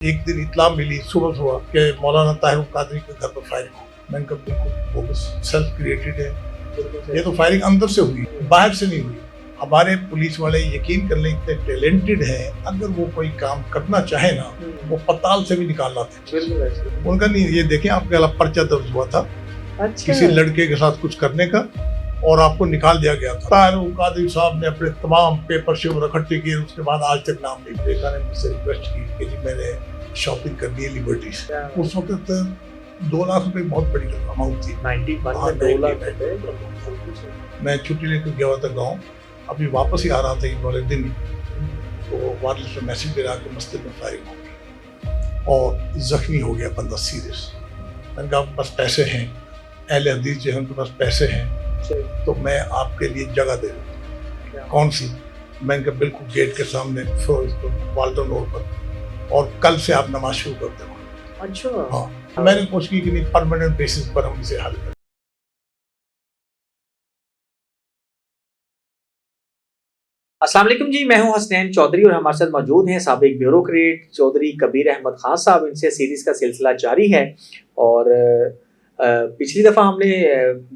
एक दिन इत्तला मिली सुबह सुबह कि मौलाना ताहिर कादरी के घर पर फायरिंग हो। मैंने कहा बिल्कुल बोगस, सेल्फ क्रिएटेड है। ये तो फायरिंग अंदर से हुई, बाहर से नहीं हुई। हमारे पुलिस वाले यकीन कर लें इतने टैलेंटेड हैं, अगर वो कोई काम करना चाहे ना वो पताल से भी निकाल लाते हैं। उनका नहीं, ये देखें आपके अलावा पर्चा दर्ज हुआ था किसी लड़के के साथ कुछ करने का और आपको निकाल दिया गया था। ताहिर कादरी साहब ने अपने तमाम पेपर शेपर इकट्ठे किए, उसके बाद आज तक नाम नहीं। देखा ने मुझसे रिक्वेस्ट की कि जी मैंने शॉपिंग कर ली है लिबर्टी से। उस वक्त 2 लाख रुपए बहुत बड़ी अमाउंट थी। 2 लाख मैं छुट्टी लेकर गया हुआ था गाँव, अभी वापस ही आ रहा था ईद वाले दिन, तो वायरलेस पे मैसेज दे रहा कि मस्जिद में फायरिंग हो गई और जख्मी हो गया बंदा सीरियस। मैंने कहा आपके पास पैसे हैं, अहले हदीस जो है उनके पास पैसे हैं, तो मैं आपके लिए जगह दे दूँ। कौन सी? मैंने कहा बिल्कुल गेट के सामने वाल्टन रोड पर, और कल से आप नमाज शुरू कर दें। अच्छा। हाँ, मैंने कोशिश की कि नहीं परमानेंट बेसिस पर हम इसे हल करें। अस्सलाम वालेकुम जी, मैं हूं हसनैन चौधरी और हमारे साथ मौजूद हैं साबिक ब्यूरोक्रेट चौधरी कबीर अहमद खान साहब। इनसे सीरीज का सिलसिला जारी है और पिछली दफ़ा हमने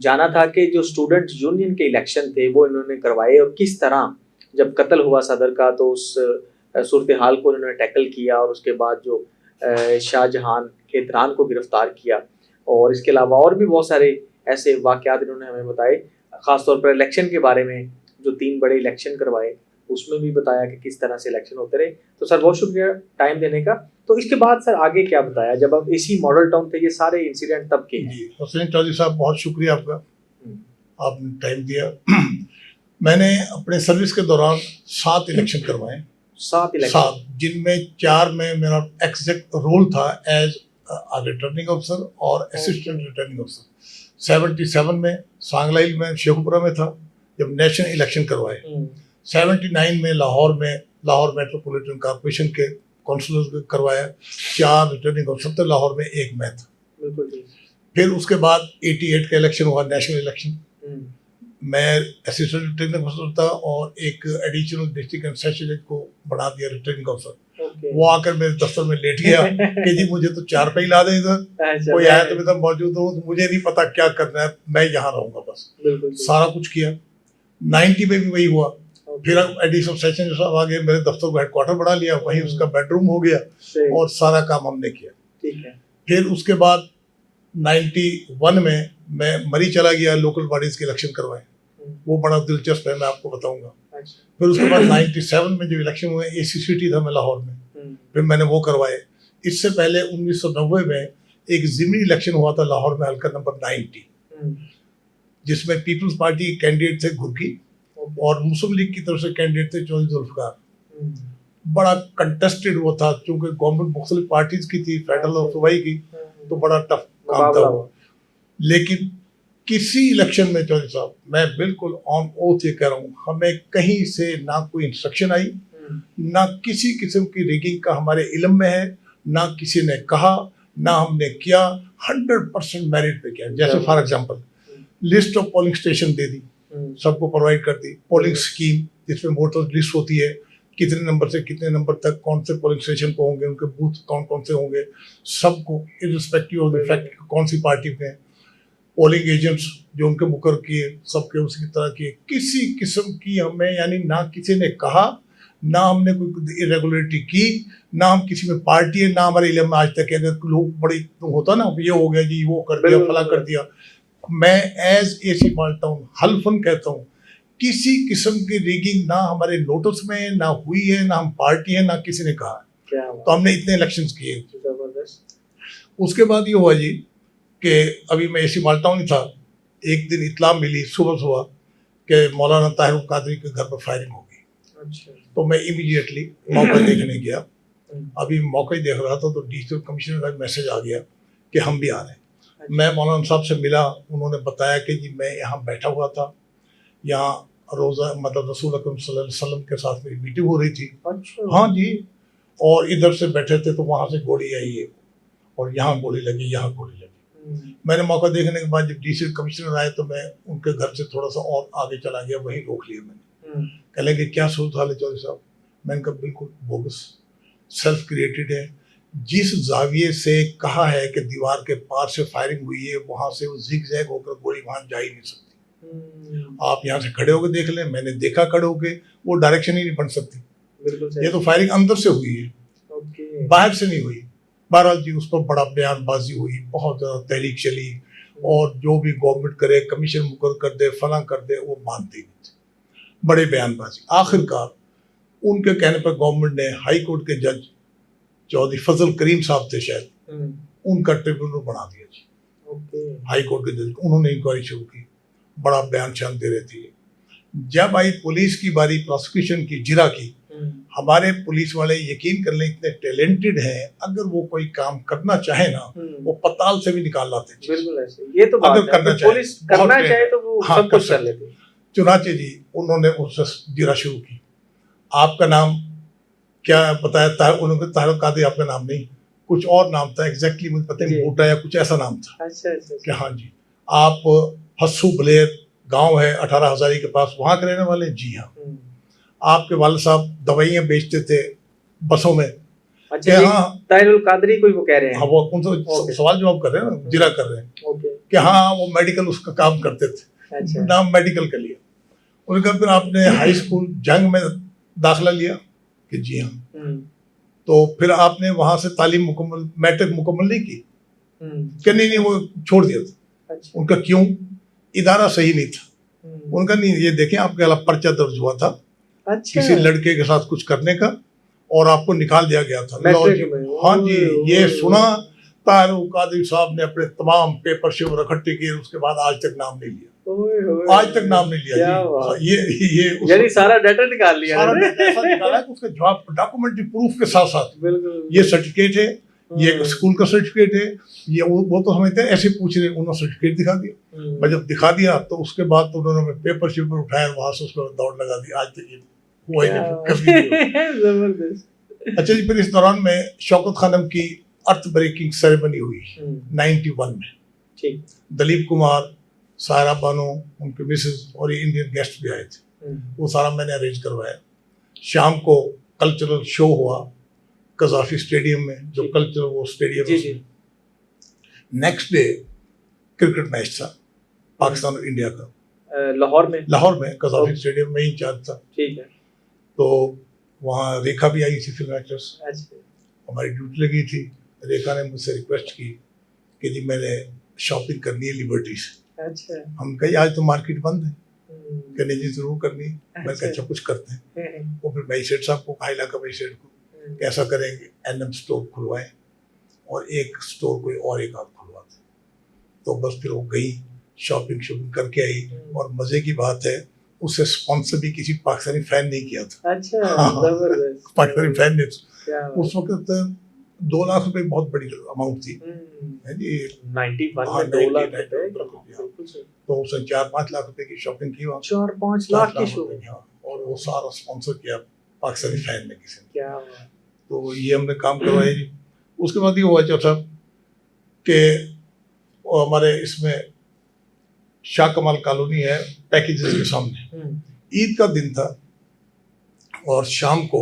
जाना था कि जो स्टूडेंट यूनियन के इलेक्शन थे वो इन्होंने करवाए और किस तरह जब कत्ल हुआ सदर का तो उस सूरत हाल को इन्होंने टैकल किया और उसके बाद जो शाहजहान खेतरान को गिरफ्तार किया और इसके अलावा और भी बहुत सारे ऐसे वाक़यात इन्होंने हमें बताए। ख़ासतौर पर इलेक्शन के बारे में जो 3 बड़े इलेक्शन करवाए उसमें भी बताया कि किस तरह से इलेक्शन होते रहे। तो सर बहुत शुक्रिया टाइम देने का। तो इसके बाद सर आगे क्या बताया जब अब इसी मॉडल टाउन थे ये सारे इंसिडेंट तब के हैं? हुसैन चौधरी साहब बहुत शुक्रिया आपका, आपने टाइम दिया। मैंने अपने सर्विस के दौरान 7 इलेक्शन करवाए, 7 इलेक्शन, जिनमें 4 में मेरा एग्जैक्ट रोल था एज रिटर्निंग अफसर और असिस्टेंट रिटर्निंग अफसर। 77 में सांगलाइल में शेखुपुरा में था जब नेशनल इलेक्शन करवाए। 79 में लाहौर मेट्रोपॉलिटन कॉर्पोरेशन के काउंसिलर करवाया, 4 रिटर्निंग अफसर थे लाहौर में, 1 मैं था। फिर उसके बाद 88 का इलेक्शन हुआ, नेशनल इलेक्शन, मैं असिस्टेंट रिटर्निंग अफसर था और एक एडिशनल डिस्ट्रिक्ट एंड सेशन जज को बढ़ा दिया रिटर्निंग अफसर। वो आकर मेरे दफ्तर में लेट गया कि जी मुझे तो 4 पे ही ला दे, इधर कोई आया तो मैं तो मौजूद हूँ, तो मुझे नहीं पता क्या करना है, मैं यहाँ रहूंगा बस। सारा कुछ किया। 90 में भी वही हुआ। फिर एडिशनल सेशन साहब आ गए, मेरे दफ्तर को हेडक्वार्टर बढ़ा लिया, वहीं उसका बेडरूम हो गया और सारा काम हमने किया। ठीक है। फिर उसके बाद 91 में मैं मरी चला गया, लोकल बॉडीज के इलेक्शन करवाए, वो बड़ा दिलचस्प है, मैं आपको बताऊंगा। फिर उसके बाद 97 में जो इलेक्शन हुए, ACCT था मैं लाहौर में, फिर मैंने वो करवाए। इससे पहले 1990 में एक ज़िमनी इलेक्शन हुआ था लाहौर में, हल्का नंबर 90, जिसमें पीपल्स पार्टी के कैंडिडेट थे घुर्की और मुस्लिम लीग की तरफ से कैंडिडेट थे चौधरी जुल्फकार। बड़ा कंटेस्टेड वो था, क्योंकि गवर्नमेंट मुख्तलिफ पार्टीज की थी, फेडरल और सूबाई की, तो बड़ा टफ काम था वो। लेकिन किसी इलेक्शन में चौधरी साहब, मैं बिल्कुल ऑन ओथ ये कह रहा हूँ, हमें कहीं से ना कोई इंस्ट्रक्शन आई, ना किसी किस्म की रिगिंग का हमारे इल्म में है, ना किसी ने कहा, ना हमने किया। 100% मेरिट पे किया। जैसे for example list of polling station दे दी, सबको प्रोवाइड कर दी। पोलिंग स्कीम जिसमें वोटर लिस्ट होती है, कितने नंबर से कितने नंबर तक कौन से पोलिंग स्टेशन को होंगे, उनके बूथ कौन कौन से होंगे, सबको इर्रिस्पेक्टिव ऑफ द फैक्ट कौन सी पार्टी में। पोलिंग एजेंट्स जो उनके मुकर किए, सबके उसी तरह किए। किसी किस्म की हमें, यानी ना किसी ने कहा, ना हमने कोई इरेगुलरिटी की, ना हम किसी में पार्टी है, ना हमारे इल्म में आज तक है। अगर लोग बड़ी होता ना, ये हो गया जी, वो कर दिया, फला कर दिया। मैं एज AC माल्टा टाउन हल्फन कहता हूँ, किसी किस्म की रिगिंग ना हमारे नोटिस में ना हुई है, ना हम पार्टी है, ना किसी ने कहा। तो हमने इतने इलेक्शंस किए। उसके बाद ये हुआ जी कि अभी मैं AC माल्टा टाउन ही था, एक दिन इत्तला मिली सुबह सुबह कि मौलाना ताहिर कादरी के घर पर फायरिंग हो गई। अच्छा। तो मैं इमीडिएटली मौका देखने गया। अभी मौका ही देख रहा था तो डिस्ट्रिक्ट कमिश्नर का मैसेज आ गया कि हम भी आ रहे हैं। मैं मौलाना साहब से मिला, उन्होंने बताया कि जी मैं यहाँ बैठा हुआ था, यहाँ रोज़ा मतलब रसूल अकरम सल्लल्लाहु अलैहि वसल्लम के साथ मेरी मीटिंग हो रही थी। अच्छा। हाँ जी, और इधर से बैठे थे तो वहाँ से गोली आई है और यहाँ गोली लगी, यहाँ गोली लगी। मैंने मौका देखने के बाद जब डिस्ट्रिक्ट कमिश्नर आए तो मैं उनके घर से थोड़ा सा और आगे चला गया, वहीं रोक लिया मैंने। कह लेंगे क्या सूरत हाल है चौधरी साहब? मैंने कहा बिल्कुल बोगस, सेल्फ क्रिएटेड है। जिस जाविये से कहा है कि दीवार के पार से फायरिंग हुई है, वहां से वो जिग जैग होकर गोली वहां जा ही नहीं सकती। आप यहाँ से खड़े होकर देख लें, मैंने देखा खड़े होकर, वो डायरेक्शन ही नहीं बन सकती। ये तो फायरिंग अंदर से हुई है, बाहर से नहीं हुई। बहरहाल जी उस पर बड़ा बयानबाजी हुई, बहुत ज़्यादा तहरीक चली, और जो भी गवर्नमेंट करे, कमीशन मुकर कर दे, फला कर दे, वो मानते नहीं थे, बड़े बयानबाजी। आखिरकार उनके कहने पर गवर्नमेंट ने हाई कोर्ट के जज चौधरी फजल करीम साहब थे शायद, उनका ट्रिब्यूनल बना दिया जी। हाई कोर्ट के जज, उन्होंने इंक्वायरी शुरू की, बड़ा बयान शान दे रहे थे। जब आई पुलिस की बारी प्रोसिक्यूशन की, जिरा की, हमारे पुलिस वाले यकीन कर लें इतने टैलेंटेड हैं, अगर वो कोई काम करना चाहे ना, वो पताल से भी निकाल लाते। बिल्कुल ऐसे, ये तो अगर करना चाहे, पुलिस करना चाहे तो वो सब कुछ कर लेते। चुनाचे जी उन्होंने उससे जिरा शुरू की। आपका नाम क्या बताया? उन्होंने तारक कादिर आपका नाम नहीं, कुछ और नाम था, एग्जैक्टली मुझे पता नहीं, बूटा या कुछ ऐसा नाम था। अच्छा। कि हाँ जी, आप हस्सू बलेर गांव है 18 हजारी के पास, वहां के रहने वाले? जी हाँ। आपके वाले साहब दवाइयाँ बेचते थे बसों में। अच्छा, हाँ, ताहिरुल कादरी कोई वो कह रहे हैं? हाँ, वो उनसे सवाल जवाब कर रहे हैं ना, जिरा कर रहे हैं कि हाँ वो मेडिकल उसका काम करते थे। अच्छा। नाम मेडिकल का लिया। उनका फिर आपने हाई स्कूल जंग में दाखिला लिया? कि जी हाँ। तो फिर आपने वहां से तालीम मुकम्मल, मैट्रिक मुकम्मल नहीं की? कि नहीं, वो छोड़ दिया था। अच्छा। उनका क्यों? इदारा सही नहीं था उनका। नहीं, ये देखें आपके खिलाफ पर्चा दर्ज हुआ था। अच्छा। किसी लड़के के साथ कुछ करने का, और आपको निकाल दिया गया था। हाँ जी, ये सुना ताहिरुल कादिर साहब ने अपने तमाम पेपर शेपर इकट्ठे किए, उसके बाद आज तक नाम नहीं लिया। आज तक नाम नहीं लिया जी। ये यानी सारा डाटा निकाल लिया, सारा डाटा ऐसा निकाला है कि उसके जवाब डॉक्यूमेंट्री प्रूफ के साथ साथ ये सर्टिफिकेट है, ये स्कूल का सर्टिफिकेट है, ये वो तो समझते हैं ऐसे पूछ रहे, उन्होंने सर्टिफिकेट दिखा दिया। मैं जब दिखा दिया तो उसके बाद तो उन्होंने पेपर शेपर उठाया, वहां से उसको दौड़ लगा दी। आज तक ये हुआ ही नहीं। जबरदस्त। अच्छा जी, फिर इस दौरान में शौकत खानम की अर्थ ब्रेकिंग सेरेमनी हुई 91 में। ठीक। दलीप कुमार, सायरा बानो, उनके मिसेस और ये इंडियन गेस्ट भी आए थे। वो सारा मैंने अरेंज करवाया। शाम को कल्चरल शो हुआ कजाफी स्टेडियम में, जो कल्चरल वो स्टेडियम है। नेक्स्ट डे क्रिकेट मैच था पाकिस्तान और इंडिया का, लाहौर में कजाफी स्टेडियम में ही चार्ज था। ठीक है। तो वहाँ रेखा भी आई थी, फिल्म एक्ट्रेस। हमारी ड्यूटी लगी थी। रेखा ने मुझसे रिक्वेस्ट की कि जी मैंने शॉपिंग करनी है लिबर्टी से। अच्छा। हम कही आज तो मार्केट बंद है। कहने जी जरूर करनी है। मैं कहा अच्छा कुछ करते हैं। वो फिर मैजिस्ट्रेट साहब को कहा, इलाका मैजिस्ट्रेट को, कैसा करेंगे, एनएम स्टोर खुलवाएं और एक स्टोर कोई और एक आध खुलवाते। तो बस फिर वो गई, शॉपिंग करके आई, और मजे की बात है उसे स्पॉन्सर भी किसी पाकिस्तानी फैन नहीं किया था। अच्छा। हाँ, पाकिस्तानी फैन ने। उस वक्त 2 लाख रुपए बहुत बड़ी अमाउंट थी। 91 में 2 लाख रुपए, तो उसने 4-5 लाख रुपए की शॉपिंग की। 4-5 लाख की शॉपिंग, और वो सारा स्पॉन्सर किया पाकिस्तानी फैन ने किसी ने। क्या तो ये हमने काम करवाया जी। उसके बाद ये हुआ चौथा कि हमारे इसमें शाह कमाल कॉलोनी है पैकेजेस के सामने, ईद का दिन था और शाम को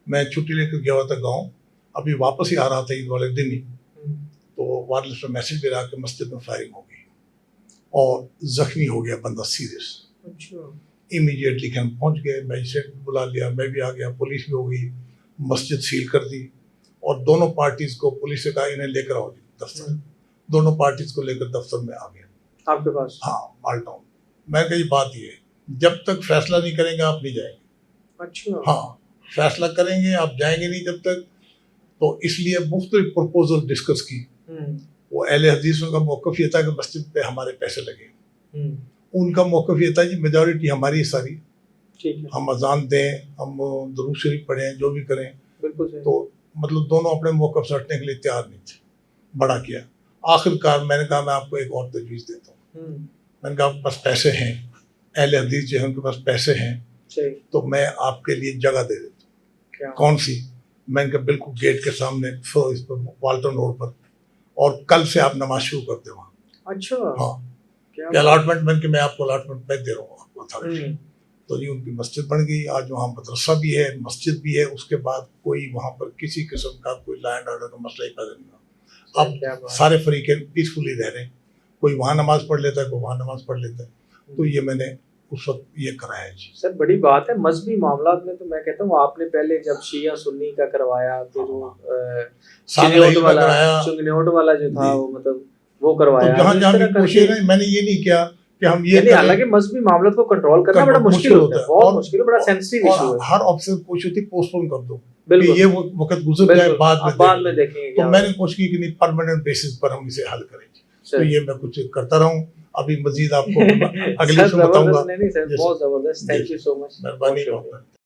मैं छुट्टी लेकर गया हुआ था गाँव, अभी वापस ही आ रहा था ईद वाले दिन ही। तो वायरलेस में मैसेज मिला कि मस्जिद में फायरिंग हो गई और जख्मी हो गया बंदा सीरियस। अच्छा। इमीडिएटली हम पहुंच गए, मैजिस्ट्रेट बुला लिया, मैं भी आ गया, पुलिस भी हो गई, मस्जिद सील कर दी, और दोनों पार्टीज को पुलिस से कहा इन्हें लेकर आओ दफ्तर। दोनों पार्टीज को लेकर दफ्तर में आ गया आपके पास? हाँ, माल्टाउन। मैं कही बात ये, जब तक फैसला नहीं करेंगे आप नहीं जाएंगे। अच्छा। हाँ, फैसला करेंगे आप जाएंगे नहीं जब तक। तो इसलिए मुख्तलिफ प्रपोजल डिस्कस की। वो अहले हदीसों का मौक़िफ़ ये था कि मस्जिद पे हमारे पैसे लगे। उनका मौक़िफ़ ये था जी मेजॉरिटी हमारी सारी, हम अजान दें, हम दुरूद शरीफ पढ़ें, जो भी करें। बिल्कुल। तो मतलब दोनों अपने मौक़िफ़ से हटने के लिए तैयार नहीं थे। बड़ा किया। आखिरकार मैंने कहा मैं आपको एक और तजवीज़ देता हूँ। मैंने कहा आपके पास पैसे हैं, अहले हदीस जो है उनके पास पैसे हैं, तो मैं आपके लिए जगह दे देता हूँ। कौन सी? मैंने कहा बिल्कुल गेट के सामने इस पर वाल्टन रोड पर, और कल से आप नमाज शुरू करते वहाँ। अच्छा। हाँ, क्या अलॉटमेंट? मैंने कि मैं आपको अलॉटमेंट मैं दे रहा हूँ आपको अथॉरिटी। तो जी उनकी मस्जिद बन गई, आज वहाँ मदरसा भी है, मस्जिद भी है। उसके बाद कोई वहाँ पर किसी किस्म का कोई लैंड ऑर्डर का मसला ही पैदा नहीं हुआ। क्या अब बात। सारे फरीकें पीसफुली रह रहे हैं, कोई वहाँ नमाज पढ़ लेता है, कोई वहाँ नमाज पढ़ लेता है। तो ये मैंने उस वक्त ये कराया जी। सर बड़ी बात है मजहबी मामलात में, तो मैं कहता हूँ आपने पहले जब शिया सुन्नी का करवाया, फिर वो सांगलाई चिन्योट का वाला कराया। चुंगनौट वाला जो था जी। वो मतलब वो तो करवाया। जहाँ तो इस जहाँ तरह भी करके कोशिश है, मैंने ये नहीं किया कि हम ये यानी करें। हालांकि मजहबी मामलों को कंट्रोल करना बड़ा मुश्किल होता है, बहुत मुश्किल है, बड़ा सेंसिटिव इशू और है। हर ऑप्शन कोशिश होती है पोस्टपोन कर दो, कि बिल्कुल ये वक्त गुजर जाए, बिल्कुल, बाद अब में बाद देख में लेंगे। देखेंगे तो क्या मैंने कोशिश की कि नहीं, परमानेंट बेसिस पर हम इसे हल करें। तो सर। ये मैं कुछ करता रहूं। अभी मजीद आपको अगली सर उसमें बताऊंगा। जबरदस्त, नहीं नहीं सर, Yes, बहुत जबरदस्त, thank Yes. You so much, मेहरबानी। बहुत शुक्रिया।